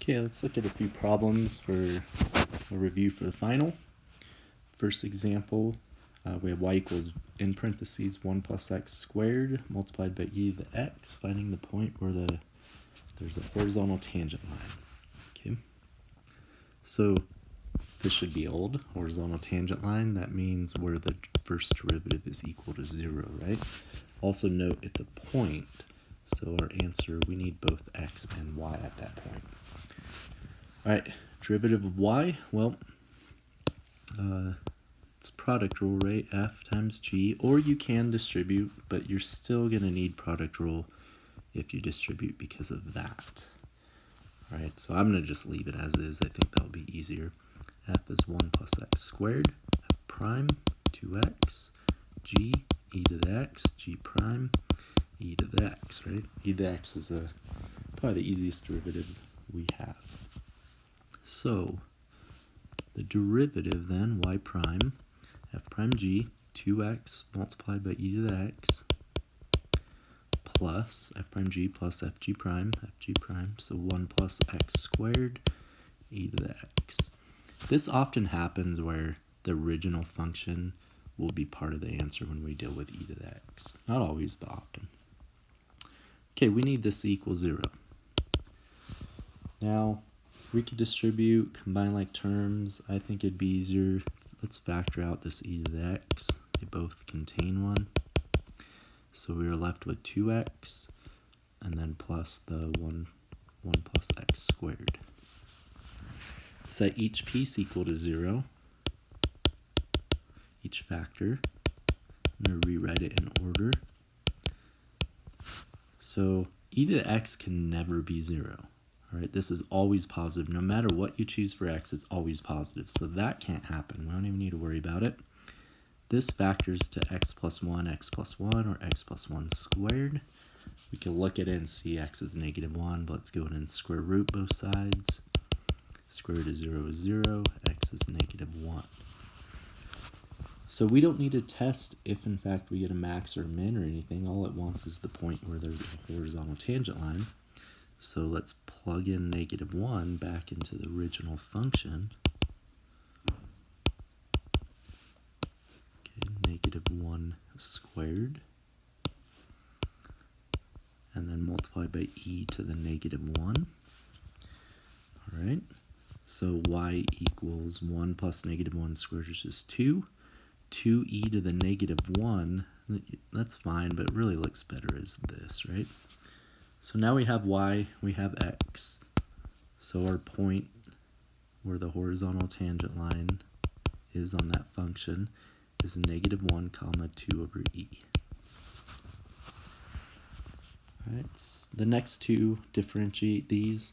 Okay, let's look at a few problems for a review for the final. First example, we have y equals, in parentheses, 1 plus x squared multiplied by e to the x, finding the point where there's a horizontal tangent line. Okay, so this should be old, horizontal tangent line. That means where the first derivative is equal to 0, right? Also note it's a point, so our answer, we need both x and y at that point. Alright, derivative of y, well, it's product rule, right? F times g, or you can distribute, but you're still going to need product rule if you distribute because of that. Alright, so I'm going to just leave it as is. I think that'll be easier. F is 1 plus x squared, f prime, 2x, g, e to the x, g prime, e to the x, right? E to the x is probably the easiest derivative we have. So, the derivative then, y prime, f prime g, 2x multiplied by e to the x, plus f prime g plus fg prime, so 1 plus x squared, e to the x. This often happens where the original function will be part of the answer when we deal with e to the x. Not always, but often. Okay, we need this to equal 0. Now, we could distribute, combine like terms. I think it'd be easier. Let's factor out this e to the x. They both contain 1. So we are left with 2x, and then plus the 1 plus x squared. Set each piece equal to 0, each factor. I'm going to rewrite it in order. So e to the x can never be 0. Alright, this is always positive. No matter what you choose for x, it's always positive. So that can't happen. We don't even need to worry about it. This factors to x plus 1, or x plus 1 squared. We can look at it and see x is negative 1, but let's go ahead and square root both sides. Square root of 0 is 0, x is negative 1. So we don't need to test if in fact we get a max or a min or anything. All it wants is the point where there's a horizontal tangent line. So let's plug in negative 1 back into the original function. Okay, negative 1 squared. And then multiply by e to the negative 1. Alright, so y equals 1 plus negative 1 squared is just 2. 2e to the negative 1, that's fine, but it really looks better as this, right? So now we have y, we have x. So our point where the horizontal tangent line is on that function is negative 1 comma 2 over e. Alright, the next two differentiate these.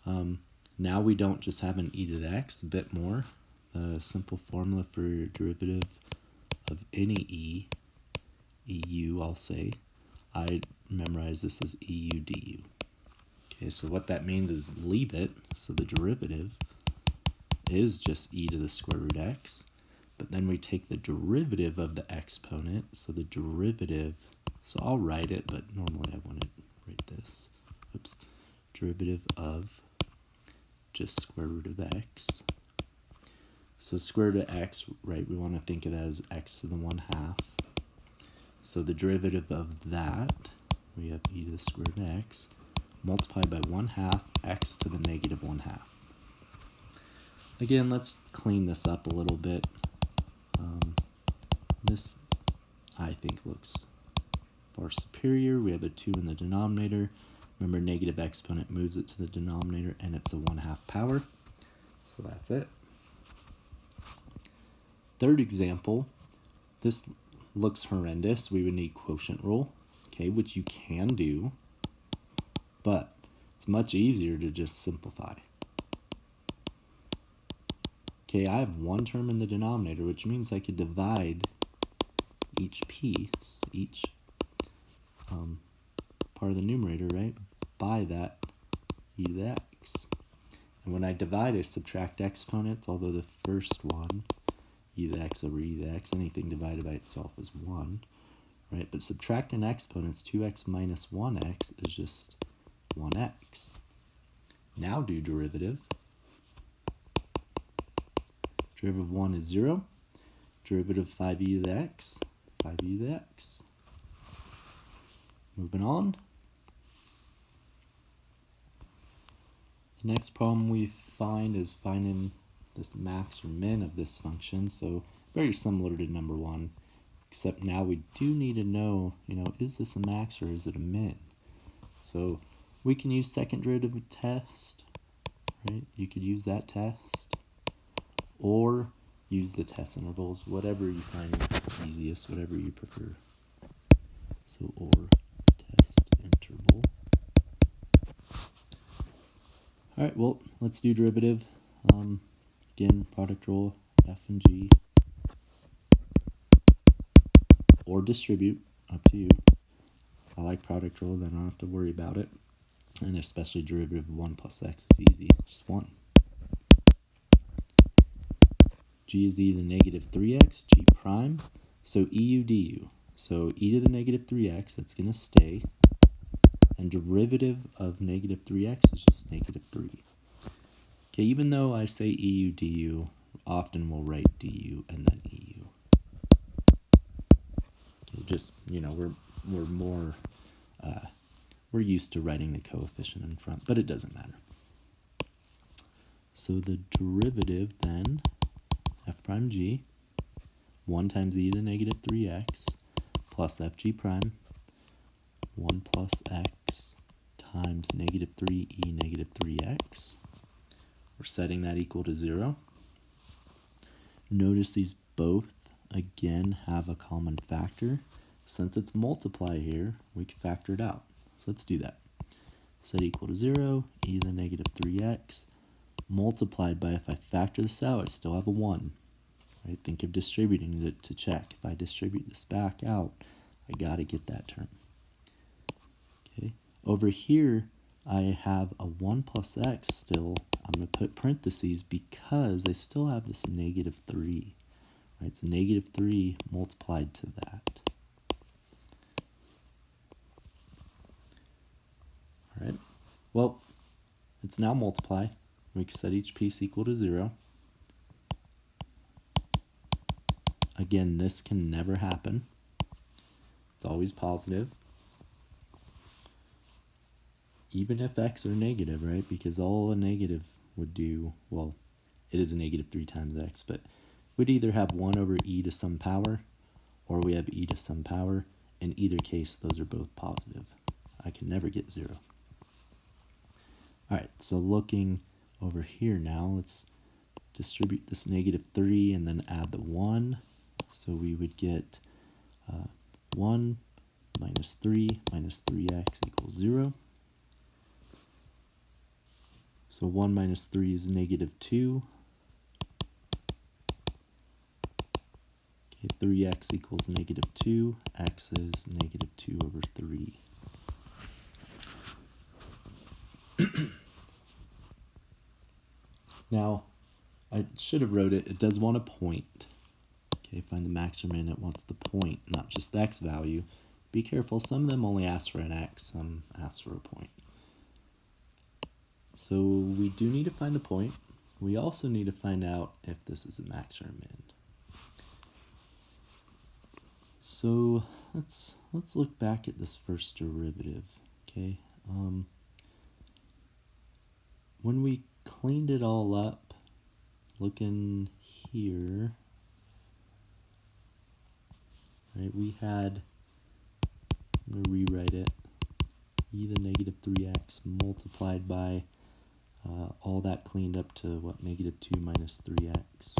Now we don't just have an e to the x, a bit more. A simple formula for derivative of any eu, I'll say. I memorize this as eu du. Okay, so what that means is leave it, so the derivative is just e to the square root x, but then we take the derivative of the exponent, so the derivative, so I'll write it, but normally I want to write this. Oops. Derivative of just square root of x. So square root of x, right, we want to think of it as x to the 1/2. So the derivative of that, we have e to the square root of x, multiplied by 1/2 x to the negative 1/2. Again, let's clean this up a little bit. This, I think, looks far superior. We have a 2 in the denominator. Remember, negative exponent moves it to the denominator, and it's a 1/2 power. So that's it. Third example, this looks horrendous. We would need quotient rule, okay, which you can do, but it's much easier to just simplify. Okay, I have one term in the denominator, which means I could divide each piece, each part of the numerator, right, by that e to the x. And when I divide, I subtract exponents, although the first one, e to the x over e to the x, anything divided by itself is 1, right? But subtracting exponents, 2x minus 1x is just 1x. Now do derivative. Derivative of 1 is 0. Derivative of 5e to the x, 5e to the x. Moving on. The next problem we find is finding this max or min of this function. So very similar to number 1, except now we do need to know, is this a max or is it a min? So we can use second derivative test, right? You could use that test, or use the test intervals, whatever you find easiest, whatever you prefer. So, or test interval. All right, well, let's do derivative. Again, product rule, f and g. Or distribute, up to you. I like product rule, then I don't have to worry about it. And especially derivative of 1 plus x is easy, just 1. G is e to the negative 3x, g prime. So eu du. So e to the negative 3x, that's going to stay. And derivative of negative 3x is just negative 3. Okay, even though I say eu du, often we'll write du and then eu. Okay, just, we're more, we're used to writing the coefficient in front, but it doesn't matter. So the derivative then, f prime g, 1 times e to the negative 3x plus fg prime, 1 plus x times negative 3e negative 3x. We're setting that equal to 0. Notice these both, again, have a common factor. Since it's multiply here, we can factor it out. So let's do that. Set equal to 0, e to the negative 3x, multiplied by, if I factor this out, I still have a 1. Right? Think of distributing it to check. If I distribute this back out, I got to get that term. Okay. Over here, I have a 1 plus x still. I'm going to put parentheses because I still have this negative 3. Right? It's negative 3 multiplied to that. All right. Well, it's now multiply. We can set each piece equal to 0. Again, this can never happen. It's always positive. Even if x are negative, right? Because all a negative would do, well, it is a negative 3 times x, but we'd either have 1 over e to some power, or we have e to some power. In either case, those are both positive. I can never get 0. All right, so looking over here now, let's distribute this negative 3 and then add the 1. So we would get 1 minus 3 minus 3x equals 0. So 1 minus 3 is negative 2. Okay, 3x equals negative 2. X is negative 2 over 3. Now, I should have wrote it. It does want a point. Okay, find the max or min. It wants the point, not just the x value. Be careful. Some of them only ask for an x. Some ask for a point. So we do need to find the point. We also need to find out if this is a max or a min. So let's look back at this first derivative. Okay. When we cleaned it all up, looking here, right, we had, I'm going to rewrite it, e to the negative 3x multiplied by all that cleaned up to, what, negative 2 minus 3x.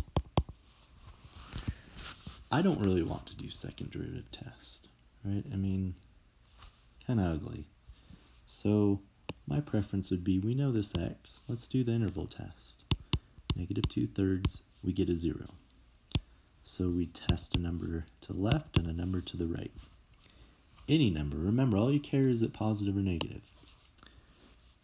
I don't really want to do second derivative test, right? I mean, kind of ugly. So my preference would be, we know this x, let's do the interval test. Negative 2/3, we get a 0. So we test a number to the left and a number to the right. Any number, remember, all you care is it positive or negative.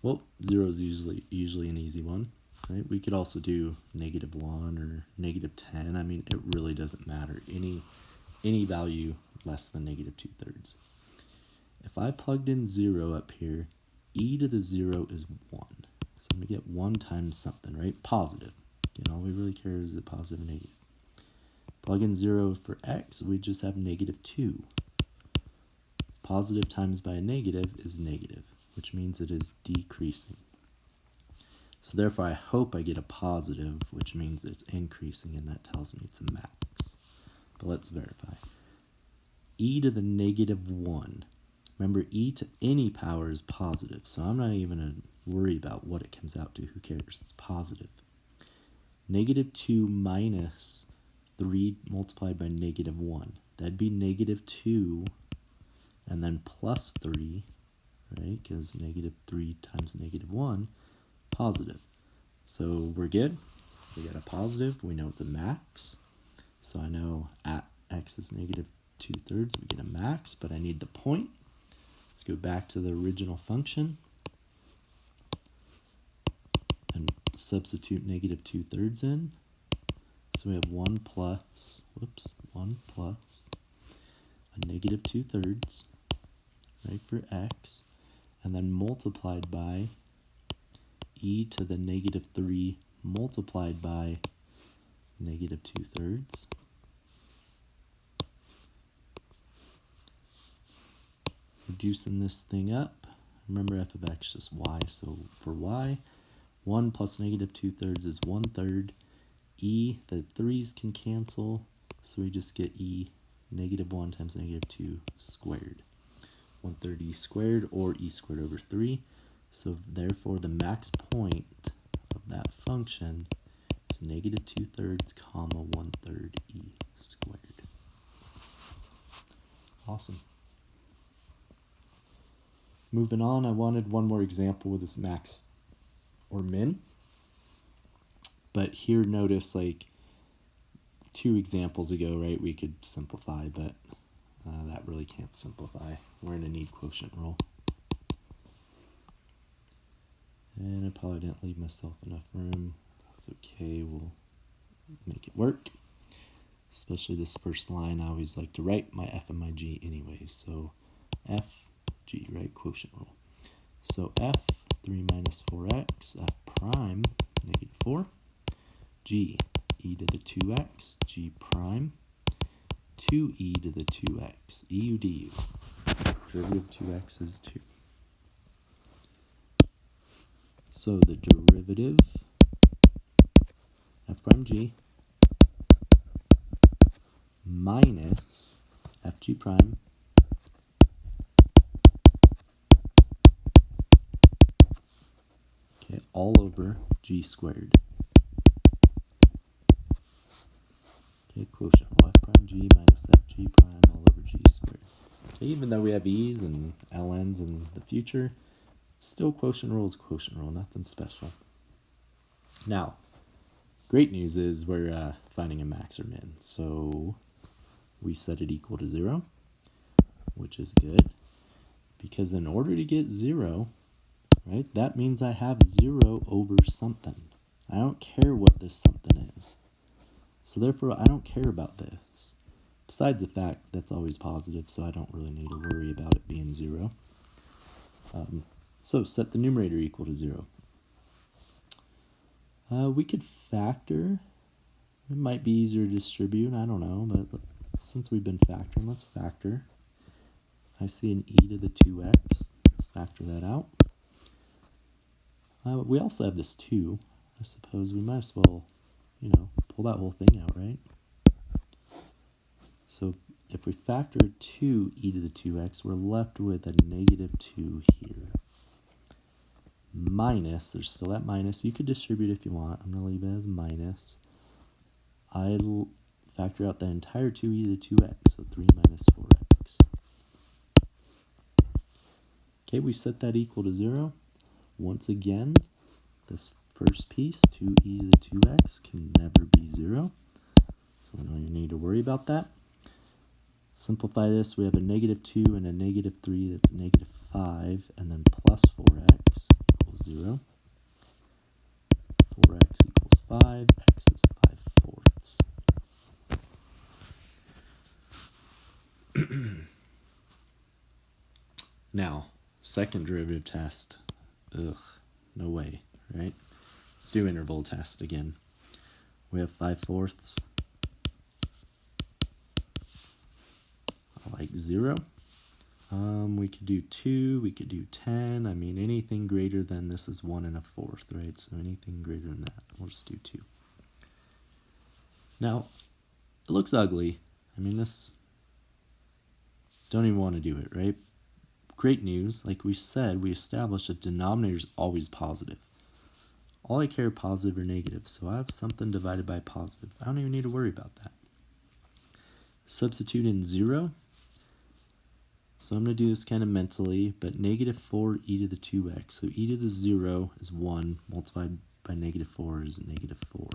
Well, 0 is usually an easy one, right? We could also do negative 1 or negative 10. I mean, it really doesn't matter. Any value less than negative 2/3. If I plugged in 0 up here, e to the 0 is 1. So I'm going to get 1 times something, right? Positive. Again, all we really care is it positive or negative. Plug in 0 for x, we just have negative 2. Positive times by a negative is negative, which means it is decreasing. So therefore, I hope I get a positive, which means it's increasing, and that tells me it's a max. But let's verify. E to the negative 1. Remember, e to any power is positive, so I'm not even going to worry about what it comes out to. Who cares? It's positive. Negative 2 minus 3 multiplied by negative 1. That'd be negative 2 and then plus 3, right? Because negative 3 times negative 1, positive. So we're good. We got a positive. We know it's a max. So I know at x is negative 2/3, we get a max, but I need the point. Let's go back to the original function and substitute negative 2/3 in. So we have 1 plus a negative 2/3, right, for x, and then multiplied by e to the negative 3 multiplied by negative 2/3. Reducing this thing up, remember f of x is y, so for y, 1 plus negative 2/3 is 1/3. E, the 3's can cancel, so we just get e negative 1 times negative 2 squared. 1/3 e squared, or e squared over 3. So therefore the max point of that function is negative 2/3 comma 1/3 e squared. Awesome. Moving on, I wanted one more example with this max or min. But here notice, like 2 examples ago, right, we could simplify, but that really can't simplify. We're going to need quotient rule. And I probably didn't leave myself enough room. That's okay, we'll make it work. Especially this first line, I always like to write my f and my g anyways. So f, g, right, quotient rule. So f, 3 minus 4x, f prime, negative 4. G, e to the 2x, g prime, 2e to the 2x, eu du. Derivative of 2x is 2. So the derivative, f prime g, minus f g prime, okay, all over g squared. Okay, quotient rule, f prime g minus f g prime all over g squared. Okay, even though we have e's and ln's in the future, still quotient rule is quotient rule, nothing special. Now, great news is we're finding a max or min, so we set it equal to 0, which is good, because in order to get 0, right, that means I have 0 over something. I don't care what this something is. So therefore, I don't care about this. Besides the fact that's always positive, so I don't really need to worry about it being 0. So set the numerator equal to 0. We could factor. It might be easier to distribute, I don't know, but since we've been factoring, let's factor. I see an e to the 2x. Let's factor that out. We also have this 2. I suppose we might as well, pull that whole thing out, right? So if we factor 2 e to the 2x, we're left with a negative 2 here. Minus, there's still that minus. You could distribute if you want. I'm going to leave it as minus. I'll factor out the entire 2e to the 2x, so 3 minus 4x. Okay, we set that equal to 0. Once again, this first piece, 2e to the 2x, can never be 0. So we don't even need to worry about that. Simplify this, we have a negative 2 and a negative 3, that's negative 5, and then plus 4x equals 0. 4x equals 5, x is 5/4. Now, second derivative test. Ugh, no way. right? Let's do interval test again. We have 5/4, like 0. We could do 2, we could do 10. I mean, anything greater than this is 1 1/4, right? So anything greater than that, we'll just do 2. Now, it looks ugly. I mean, this, don't even want to do it, right? Great news, like we said, we established that denominator is always positive. All I care positive or negative, so I have something divided by positive. I don't even need to worry about that. Substitute in 0. So I'm going to do this kind of mentally, but negative 4 e to the 2x. So e to the 0 is 1, multiplied by negative 4 is negative 4.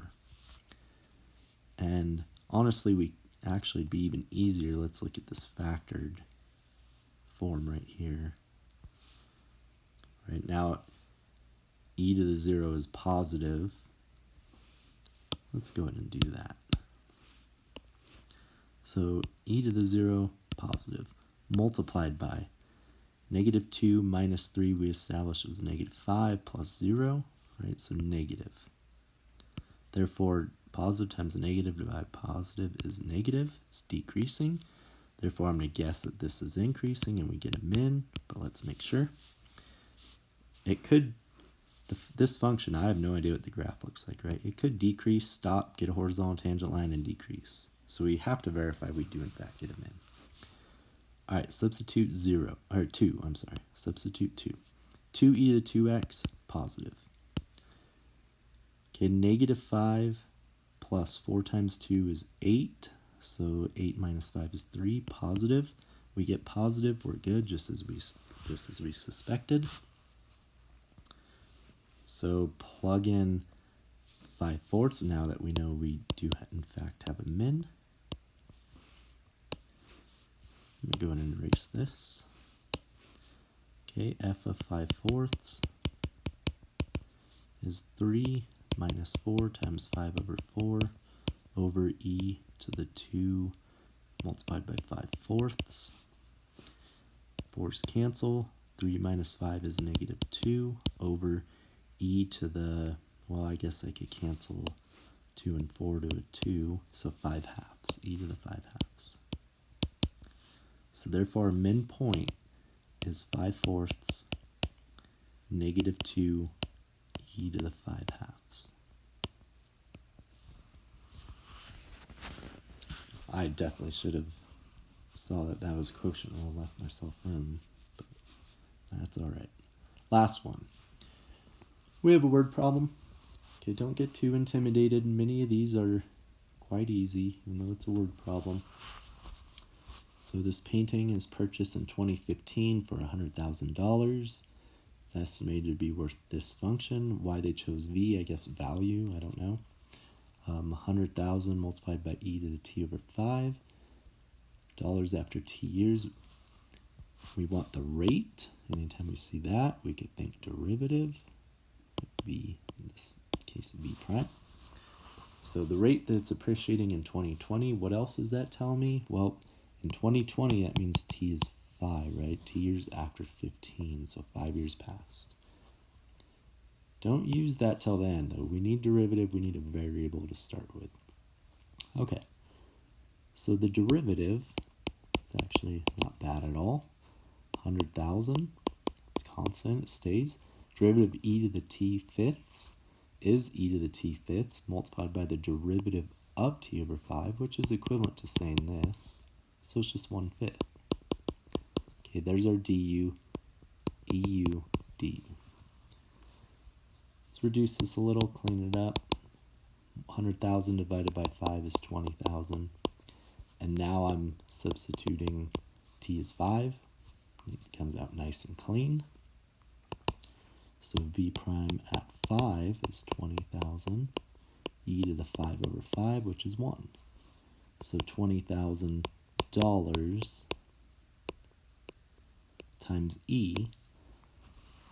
And honestly, we actually be even easier. Let's look at this factored form right here. Right now, e to the 0 is positive. Let's go ahead and do that. So e to the 0, positive, multiplied by negative 2 minus 3 we established was negative 5 plus 0, right? So negative. Therefore, positive times negative divided by positive is negative. It's decreasing. Therefore, I'm going to guess that this is increasing and we get a min, but let's make sure. It could, this function, I have no idea what the graph looks like, right? It could decrease, stop, get a horizontal tangent line, and decrease. So we have to verify we do in fact get a min. All right, substitute 2, substitute 2. 2e to the 2x, positive. Okay, negative 5 plus 4 times 2 is 8. So 8 minus 5 is 3, positive. We get positive, we're good, just as we suspected. So plug in 5/4 now that we know we do in fact have a min. Let me go ahead and erase this. Okay, f of 5/4 is 3 minus 4 times 5/4 over e to the 2 multiplied by 5/4. 4's cancel. 3 minus 5 is negative 2 over e to the, well, I guess I could cancel 2 and 4 to a 2, so 5 halves, e to the 5 halves. So therefore, our min point is 5/4 negative 2 e to the 5 halves. I definitely should have saw that that was quotient and left myself room, but that's all right. Last one. We have a word problem. Okay, don't get too intimidated. Many of these are quite easy, even though it's a word problem. So this painting is purchased in 2015 for $100,000. It's estimated to be worth this function. Why they chose V, I guess value, I don't know. 100,000 multiplied by e to the t over 5. Dollars after t years. We want the rate. Anytime we see that, we could think derivative. V, in this case, V prime. So the rate that it's appreciating in 2020, what else does that tell me? Well, in 2020, that means t is 5, right? T years after 15, so 5 years past. Don't use that till the end, though. We need derivative, we need a variable to start with. Okay, so the derivative, it's actually not bad at all. 100,000, it's constant, it stays. Derivative of e to the t fifths is e to the t fifths multiplied by the derivative of t over 5, which is equivalent to saying this. So it's just 1/5. Okay, there's our du, eu, du. Let's reduce this a little, clean it up. 100,000 divided by 5 is 20,000. And now I'm substituting t is 5. It comes out nice and clean. So v prime at 5 is 20,000 e to the 5 over 5, which is 1. So $20,000 times e.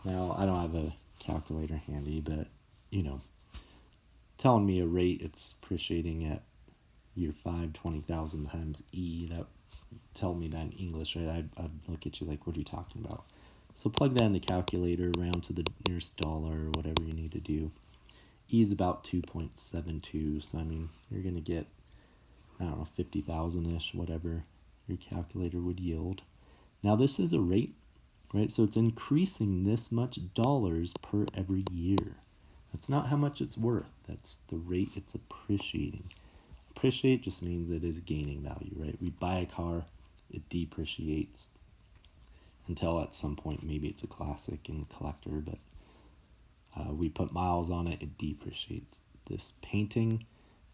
Now, I don't have a calculator handy, but, you know, telling me a rate it's appreciating at year 5, 20,000 times e, that tell me that in English, right? I'd look at you like, what are you talking about? So plug that in the calculator, round to the nearest dollar, or whatever you need to do. E is about 2.72, so I mean, you're going to get, I don't know, 50,000-ish, whatever your calculator would yield. Now this is a rate, right? So it's increasing this much dollars per every year. That's not how much it's worth. That's the rate it's appreciating. Appreciate just means it is gaining value, right? We buy a car, it depreciates until at some point maybe it's a classic and collector, but we put miles on it, it depreciates. This painting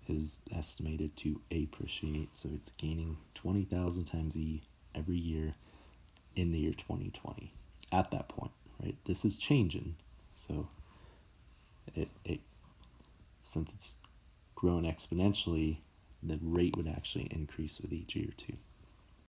is estimated to appreciate, so it's gaining 20,000 times E every year in the year 2020 at that point, right? This is changing, so it since it's grown exponentially, the rate would actually increase with each year too.